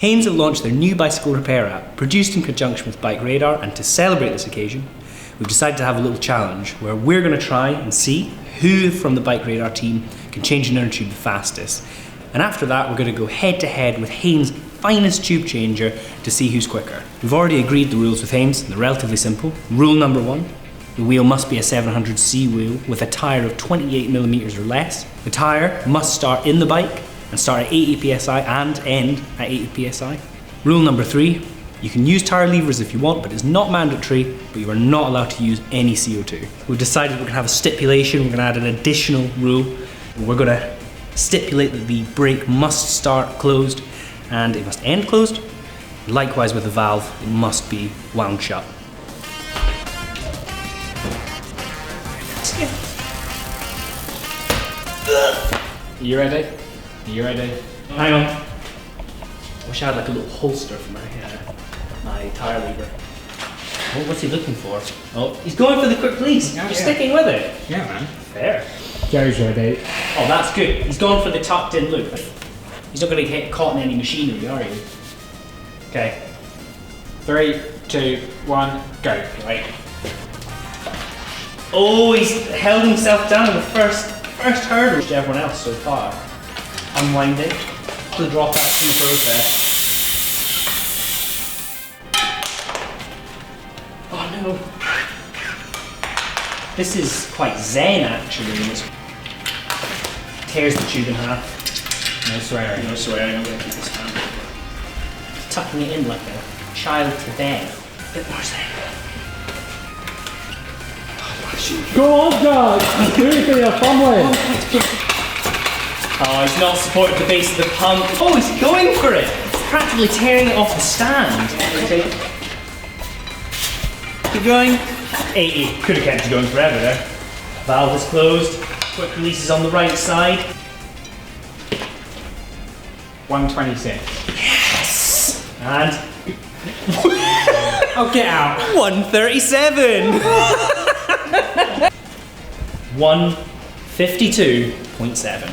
Haynes have launched their new bicycle repair app, produced in conjunction with BikeRadar, and to celebrate this occasion, we've decided to have a little challenge where we're going to try and see who from the BikeRadar team can change an inner tube the fastest. And after that, we're going to go head to head with Haynes' finest tube changer to see who's quicker. We've already agreed the rules with Haynes, they're relatively simple. Rule number 1, the wheel must be a 700C wheel with a tyre of 28mm or less. The tyre must start in the bike and start at 80 psi and end at 80 psi. Rule number 3, you can use tyre levers if you want, but it's not mandatory, but you are not allowed to use any CO2. We've decided we're going to have a stipulation, we're going to add an additional rule. We're going to stipulate that the brake must start closed and it must end closed. Likewise with the valve, it must be wound shut. Are you ready? Are you ready? Hang on. I wish I had like a little holster for my tyre lever. Oh, what's he looking for? Oh, he's going for the quick release. You're sticking with it. Yeah, man. Fair. Joe's ready. Oh, that's good. He's going for the tucked in loop. He's not going to get caught in any machinery, are you? Okay. 3, 2, 1, go. Right. Oh, he's held himself down in the first hurdle to everyone else so far. Unwinding. The dropouts in the process. Oh no. This is quite zen actually. This tears the tube in half. No swearing. No swearing, I'm going to keep this down. Tucking it in like a child to bed. A bit more zen. Go on, guys! Do it for your family! Oh, he's not supported the base of the pump. Oh, he's going for it! He's practically tearing it off the stand. Okay. Keep going. 80. Could have kept it going forever there. Valve is closed. Quick release is on the right side. 126. Yes! And... Oh, get out! 137! 152.7.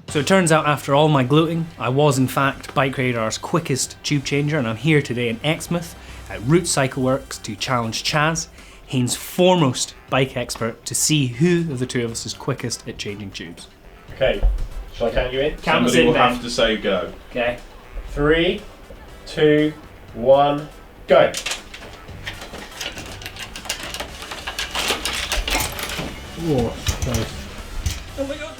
So it turns out after all my gloating, I was in fact BikeRadar's quickest tube changer, and I'm here today in Exmouth at Route Cycle Works to challenge Chaz, Haynes' foremost bike expert, to see who of the two of us is quickest at changing tubes. Okay, shall I count you in? Count us Somebody in, will Ben. have to say go. Okay. 3, 2, 1, go. Oh, close. Oh my god.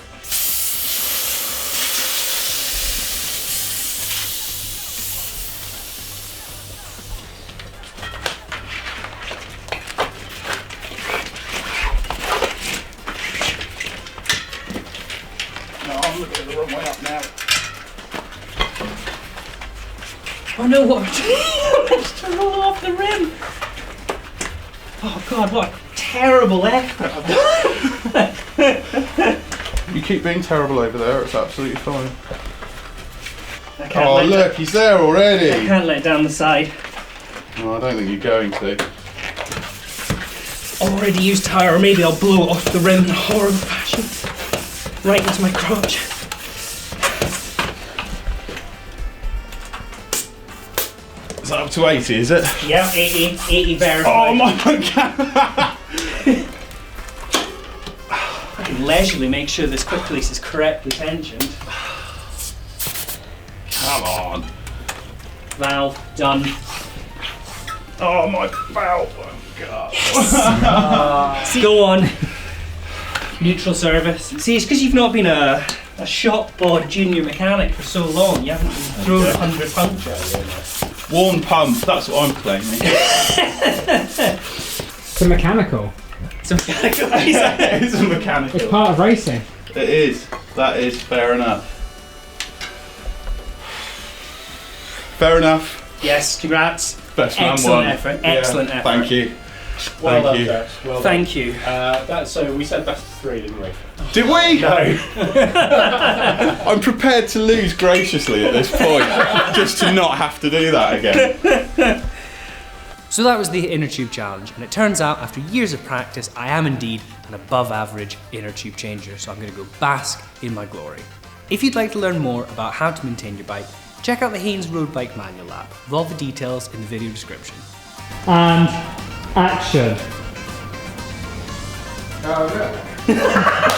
No, I'm looking the wrong way up now. Oh no, what? It's to roll off the rim. Oh god, what a terrible effort. You keep being terrible over there, it's absolutely fine. I can't Oh let look, he's there I already! can't let it down the side. No, I don't think you're going to. Already used tyre, or maybe I'll blow it off the rim in a horrible fashion. Right into my crotch. Is that up to 80, is it? Yeah, 80 verified. Oh my god! I can leisurely make sure this quick release is correctly tensioned. Come on! Valve, done. Oh my valve! Oh god! Go on. Neutral service. See, it's because you've not been a shop board junior mechanic for so long. You haven't been thrown 100 punctures. Worn pump, that's what I'm claiming. It's a mechanical. It's a mechanical. It is a mechanical. It's part of racing. It is. That is fair enough. Fair enough. Yes, congrats. Best man Excellent won. effort. Excellent effort. Thank you. Well Thank done, you. Josh. Well done. Thank you. So we said best of 3, didn't we? Did we? No. I'm prepared to lose graciously at this point, just to not have to do that again. So that was the inner tube challenge, and it turns out after years of practice, I am indeed an above average inner tube changer, so I'm going to go bask in my glory. If you'd like to learn more about how to maintain your bike, check out the Haynes Road Bike Manual app, with all the details in the video description. And action. Oh, yeah.